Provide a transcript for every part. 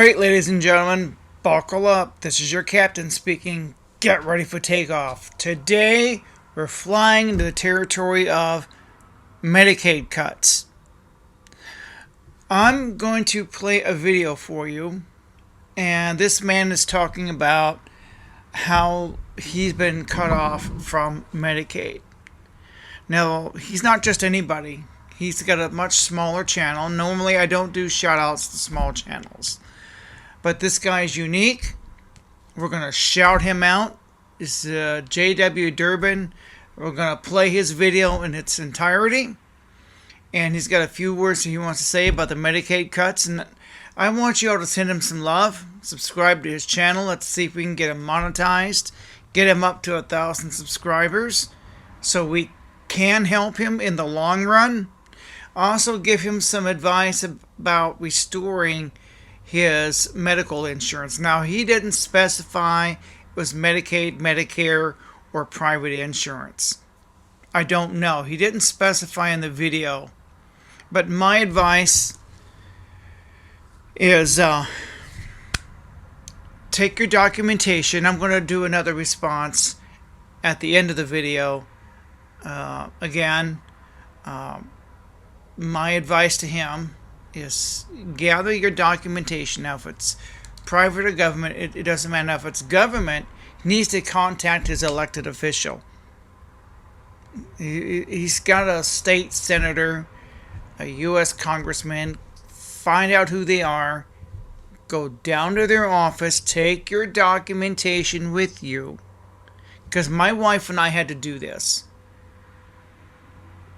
Alright, ladies and gentlemen, buckle up. This is your captain speaking. Get ready for takeoff. Today, we're flying into the territory of Medicaid cuts. I'm going to play a video for you, and this man is talking about how he's been cut off from Medicaid. Now, he's not just anybody. He's got a much smaller channel. Normally, I don't do shout-outs to small channels. But this guy is unique. We're going to shout him out. It's J.W. Durbin. We're going to play his video in its entirety. And he's got a few words that he wants to say about the Medicaid cuts. And I want you all to send him some love. Subscribe to his channel. Let's see if we can get him monetized. Get him up to 1,000 subscribers. So we can help him in the long run. Also give him some advice about restoring his medical insurance. Now, he didn't specify it was Medicaid, Medicare, or private insurance. I don't know. He didn't specify in the video. But my advice is take your documentation. I'm going to do another response at the end of the video. Again, my advice to him is gather your documentation. Now, if it's private or government, it doesn't matter. Now, if it's government, he needs to contact his elected official. He's got a state senator, a U.S. congressman. Find out who they are. Go down to their office. Take your documentation with you. Because my wife and I had to do this.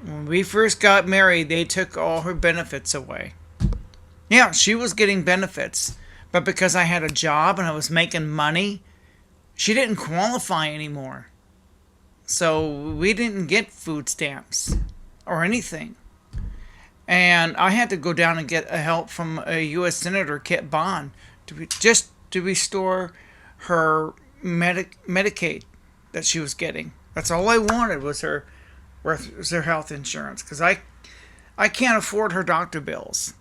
When we first got married, they took all her benefits away. Yeah, she was getting benefits, but because I had a job and I was making money, she didn't qualify anymore. So we didn't get food stamps or anything. And I had to go down and get help from a U.S. Senator, Kit Bond, just to restore her Medicaid that she was getting. That's all I wanted was her health insurance, because I can't afford her doctor bills.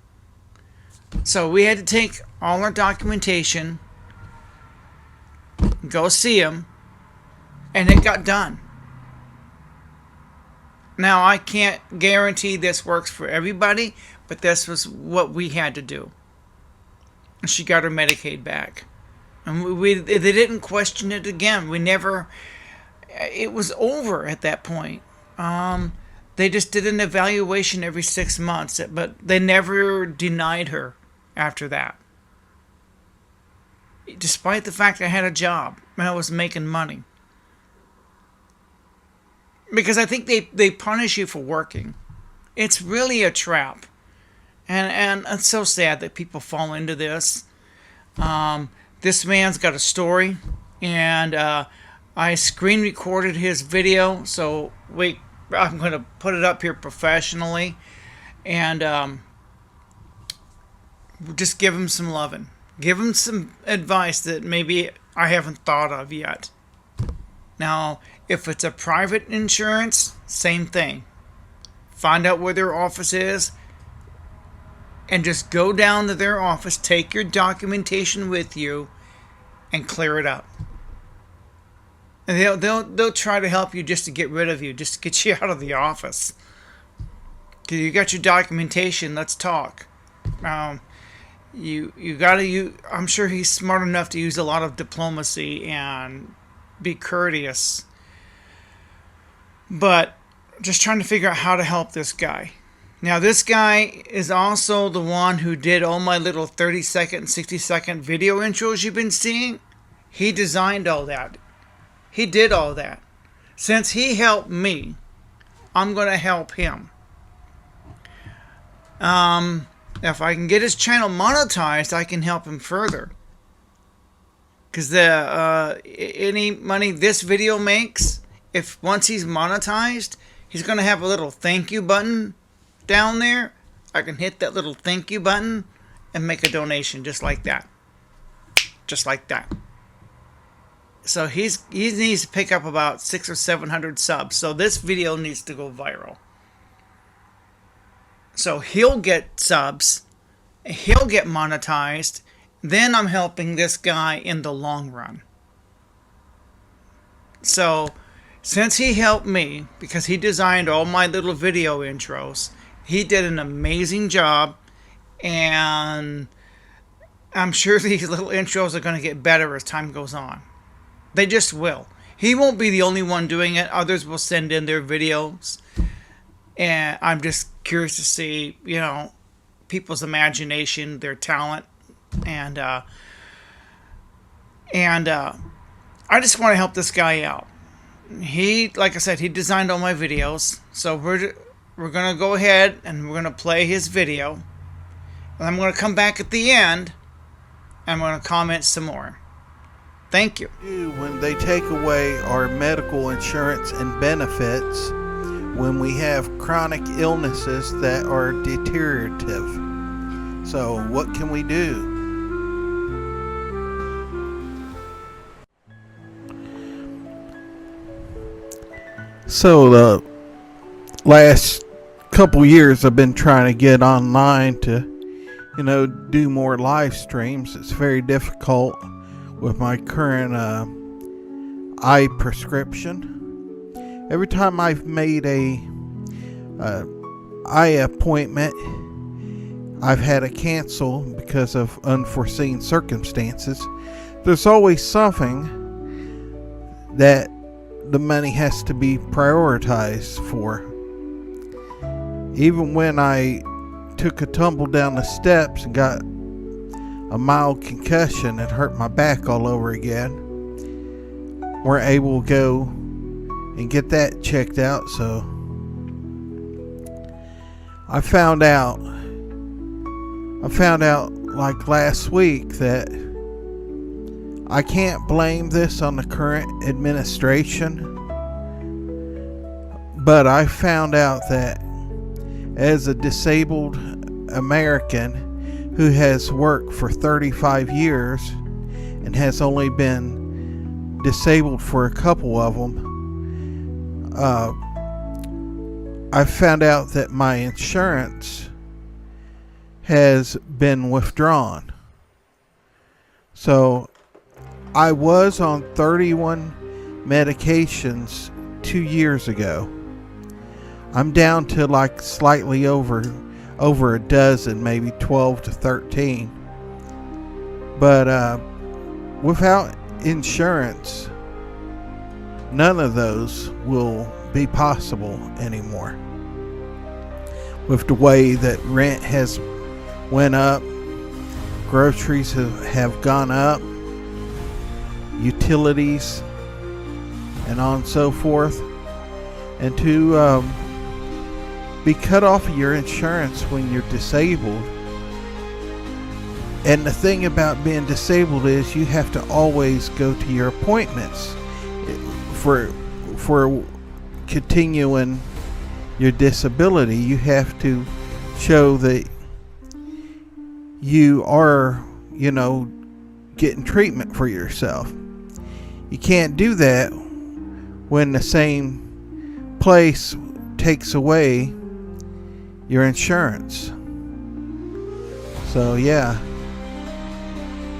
So we had to take all our documentation, go see him, and it got done. Now, I can't guarantee this works for everybody, but this was what we had to do. And she got her Medicaid back. And they didn't question it again. It was over at that point. They just did an evaluation every 6 months, but they never denied her after that. Despite the fact I had a job and I was making money. Because I think they punish you for working. It's really a trap. And it's so sad that people fall into this. This man's got a story, and I screen recorded his video, so I'm going to put it up here professionally, and just give him some loving. Give him some advice that maybe I haven't thought of yet. Now, if it's a private insurance, same thing. Find out where their office is, and just go down to their office, take your documentation with you, and clear it up. And they'll try to help you just to get rid of you, just to get you out of the office. You got your documentation. Let's talk. You got to. I'm sure he's smart enough to use a lot of diplomacy and be courteous. But just trying to figure out how to help this guy. Now, this guy is also the one who did all my little 30-second, 60-second video intros you've been seeing. He designed all that. He did all that. Since he helped me, I'm going to help him. If I can get his channel monetized, I can help him further. Because any money this video makes, if once he's monetized, he's going to have a little thank you button down there. I can hit that little thank you button and make a donation just like that. Just like that. So he needs to pick up about 600 or 700 subs. So this video needs to go viral. So he'll get subs, he'll get monetized, then I'm helping this guy in the long run. So, since he helped me, because he designed all my little video intros, he did an amazing job, and I'm sure these little intros are going to get better as time goes on. They just will. He won't be the only one doing it. Others will send in their videos. And I'm just curious to see, people's imagination, their talent. And I just want to help this guy out. He, like I said, he designed all my videos. So we're going to go ahead and we're going to play his video. And I'm going to come back at the end and I'm going to comment some more. Thank you. When they take away our medical insurance and benefits, when we have chronic illnesses that are deteriorative. So what can we do? So the last couple years I've been trying to get online to, do more live streams. It's very difficult with my current eye prescription. Every time I've made a eye appointment, I've had to cancel because of unforeseen circumstances. There's always something that the money has to be prioritized for. Even when I took a tumble down the steps and got a mild concussion and hurt my back all over again, we're able to go and get that checked out. So I found out like last week that I can't blame this on the current administration, but I found out that as a disabled American who has worked for 35 years and has only been disabled for a couple of them, I found out that my insurance has been withdrawn. So I was on 31 medications 2 years ago. I'm down to like slightly over a dozen, maybe 12 to 13. But without insurance, none of those will be possible anymore. With the way that rent has went up, groceries have gone up, utilities, and on and so forth. And to be cut off of your insurance when you're disabled. And the thing about being disabled is you have to always go to your appointments for continuing your disability. You have to show that you are, getting treatment for yourself. You can't do that when the same place takes away your insurance. So yeah,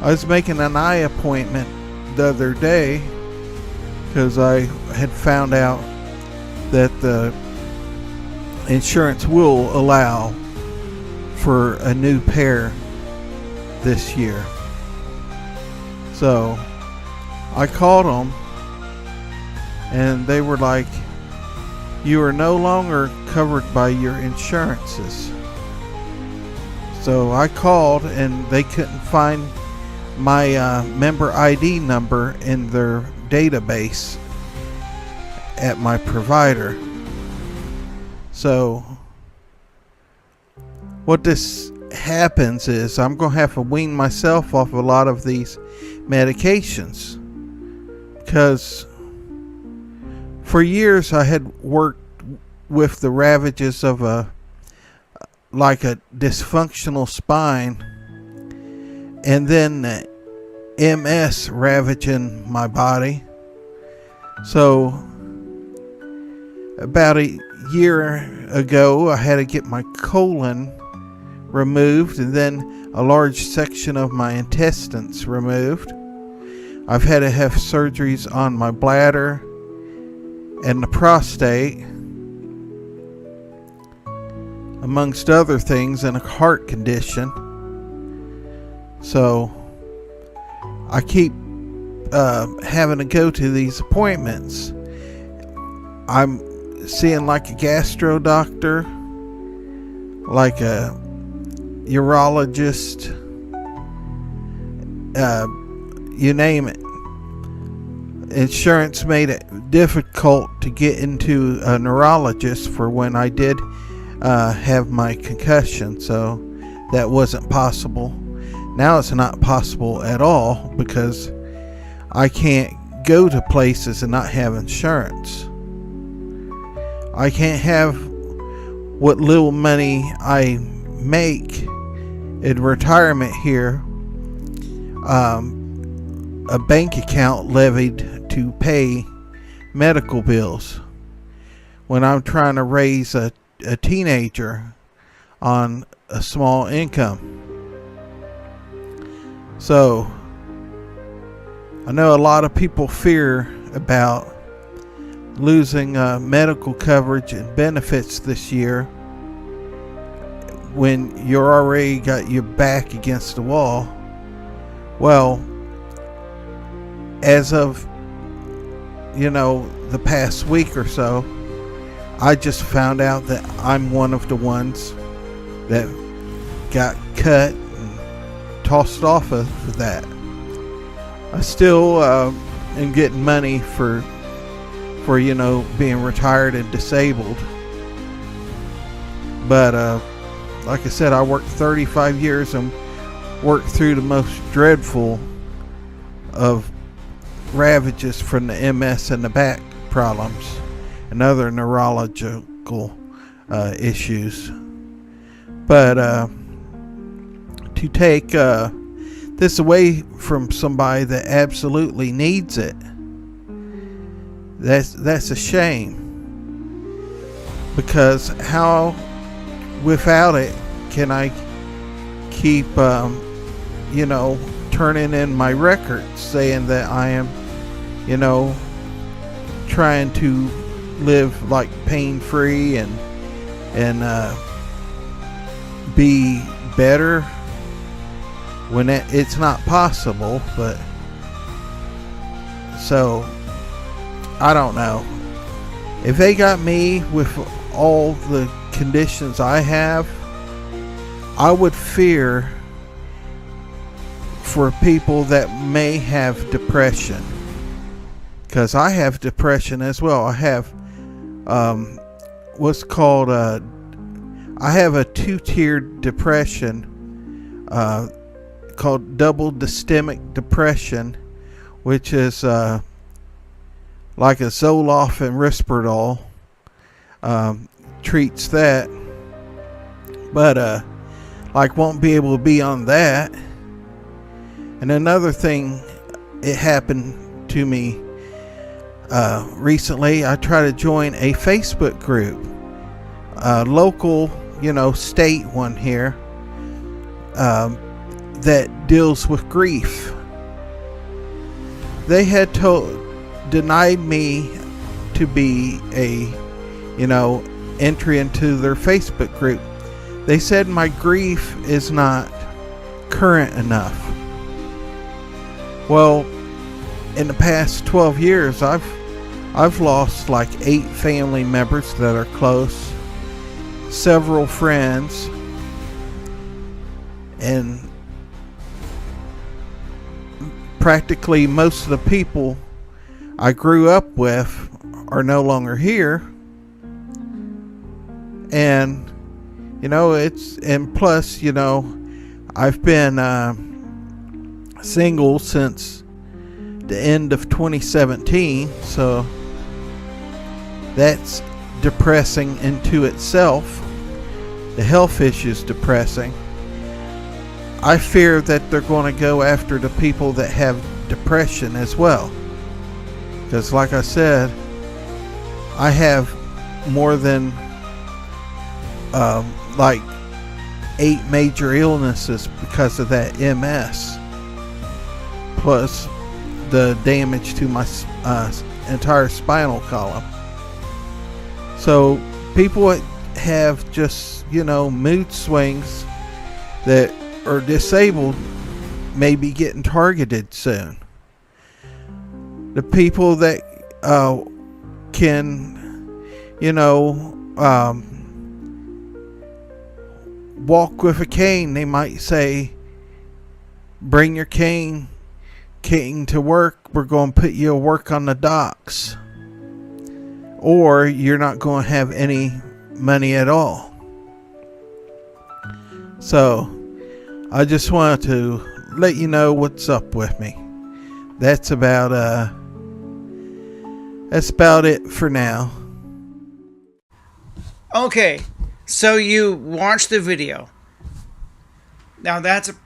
I was making an eye appointment the other day because I had found out that the insurance will allow for a new pair this year. So I called them and they were like, you are no longer covered by your insurances. So I called and they couldn't find my member ID number in their database at my provider. So what this happens is I'm going to have to wean myself off a lot of these medications, because for years I had worked with the ravages of a dysfunctional spine, and then the MS ravaging my body. So about a year ago I had to get my colon removed, and then a large section of my intestines removed. I've had to have surgeries on my bladder and the prostate, amongst other things, and a heart condition. So I keep having to go to these appointments. I'm seeing like a gastro doctor, like a urologist, you name it. Insurance made it difficult to get into a neurologist for when I did have my concussion, so that wasn't possible. Now it's not possible at all because I can't go to places and not have insurance. I can't have what little money I make in retirement here, a bank account levied to pay medical bills when I'm trying to raise a teenager on a small income. So I know a lot of people fear about losing medical coverage and benefits this year when you're already got your back against the wall. Well, as of the past week or so, I just found out that I'm one of the ones that got cut and tossed off of that. I still am getting money for being retired and disabled, but like I said, I worked 35 years and worked through the most dreadful of ravages from the MS and the back problems and other neurological issues. But to take this away from somebody that absolutely needs it, that's a shame. Because how, without it, can I keep turning in my records saying that I am trying to live like pain-free and be better when it's not possible? But so I don't know. If they got me with all the conditions I have, I would fear for people that may have depression, because I have depression as well. I have what's called I have a two-tiered depression called double systemic depression, which is like a Zoloft and Risperdal treats that, but like won't be able to be on that. And another thing, it happened to me recently. I tried to join a Facebook group, local, state one here, that deals with grief. They had denied me to be a, entry into their Facebook group. They said my grief is not current enough. Well, in the past 12 years, I've lost like 8 family members that are close, several friends, and practically most of the people I grew up with are no longer here. And and plus, I've been single since the end of 2017, so that's depressing into itself. The health issue's depressing. I fear that they're going to go after the people that have depression as well, because like I said, I have more than like 8 major illnesses because of that MS, plus the damage to my entire spinal column. So people have just, mood swings that are disabled may be getting targeted soon. The people that can, walk with a cane, they might say, bring your cane to work, we're going to put you to work on the docks, or you're not going to have any money at all. So I just wanted to let you know what's up with me. That's about it for now. Okay, so you watched the video. Now that's a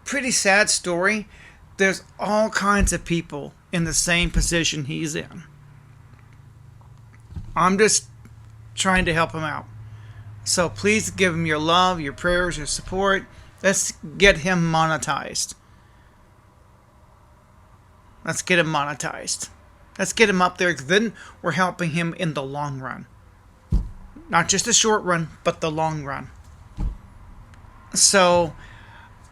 pretty sad story. There's all kinds of people in the same position he's in. I'm just trying to help him out. So please give him your love, your prayers, your support. Let's get him monetized. Let's get him monetized. Let's get him up there, because then we're helping him in the long run. Not just the short run, but the long run. So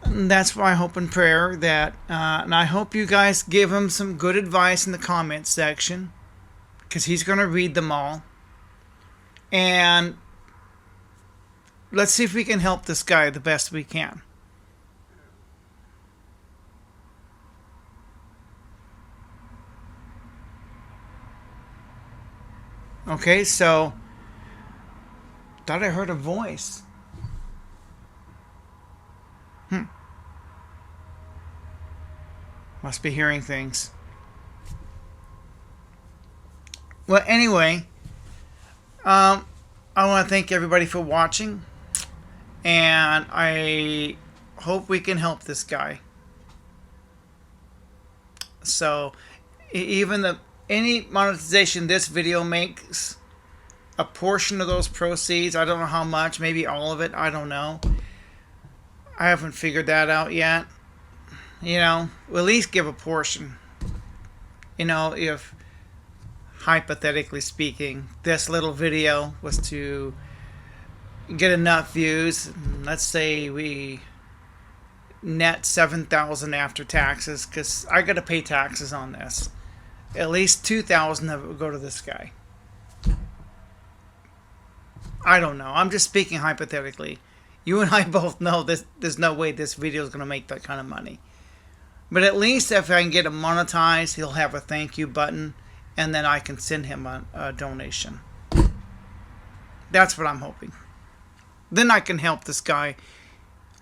that's why I hope and prayer that, and I hope you guys give him some good advice in the comments section, because he's going to read them all. And let's see if we can help this guy the best we can. Okay, so thought I heard a voice. Must be hearing things. Well, anyway, I want to thank everybody for watching, and I hope we can help this guy. So, even any monetization this video makes, a portion of those proceeds, I don't know how much, maybe all of it, I don't know. I haven't figured that out yet. We'll at least give a portion. If, hypothetically speaking, this little video was to get enough views, let's say we net 7,000 after taxes, because I got to pay taxes on this. At least 2,000 of it would go to this guy. I don't know. I'm just speaking hypothetically. You and I both know there's no way this video is going to make that kind of money. But at least if I can get him monetized, he'll have a thank you button, and then I can send him a donation. That's what I'm hoping. Then I can help this guy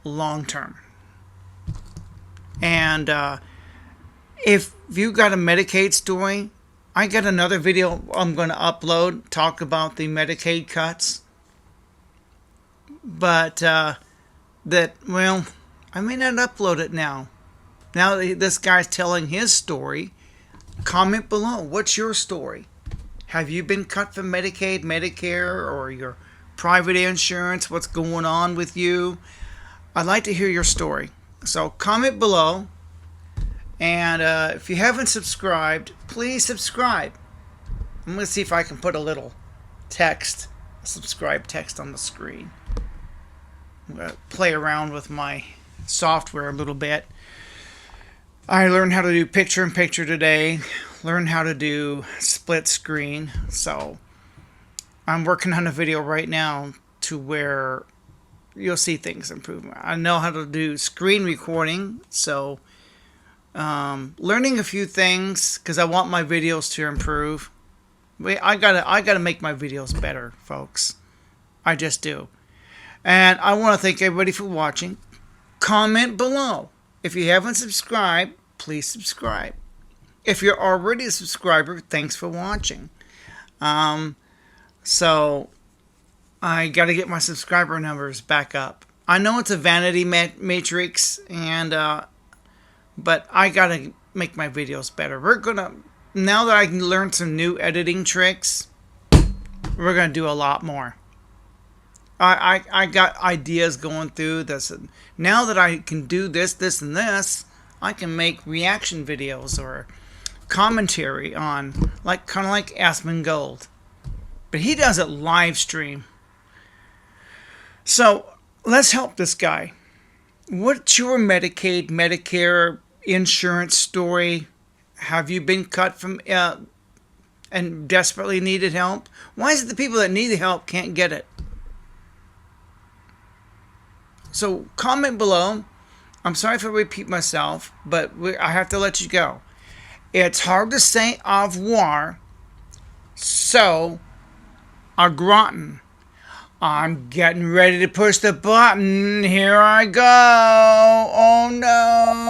long term. And if you got a Medicaid story, I got another video I'm going to upload, talk about the Medicaid cuts. But I may not upload it now. Now this guy's telling his story. Comment below. What's your story? Have you been cut from Medicaid, Medicare, or your private insurance? What's going on with you? I'd like to hear your story. So comment below. And if you haven't subscribed, please subscribe. I'm going to see if I can put a little text, subscribe text on the screen. I'm going to play around with my software a little bit. I learned how to do picture-in-picture today. Learned how to do split screen. So I'm working on a video right now to where you'll see things improve. I know how to do screen recording. So learning a few things because I want my videos to improve. I gotta make my videos better, folks. I just do. And I want to thank everybody for watching. Comment below. If you haven't subscribed, please subscribe. If you're already a subscriber, thanks for watching. So I got to get my subscriber numbers back up. I know it's a vanity matrix, and but I got to make my videos better. Now that I can learn some new editing tricks, we're gonna do a lot more. I got ideas going through this. Now that I can do this, this, and this, I can make reaction videos or commentary on, like, kind of like Aspen Gold. But he does it live stream. So let's help this guy. What's your Medicaid, Medicare insurance story? Have you been cut from and desperately needed help? Why is it the people that need the help can't get it? So comment below. I'm sorry if I repeat myself, but I have to let you go. It's hard to say au revoir, so au gratin. I'm getting ready to push the button. Here I go. Oh no.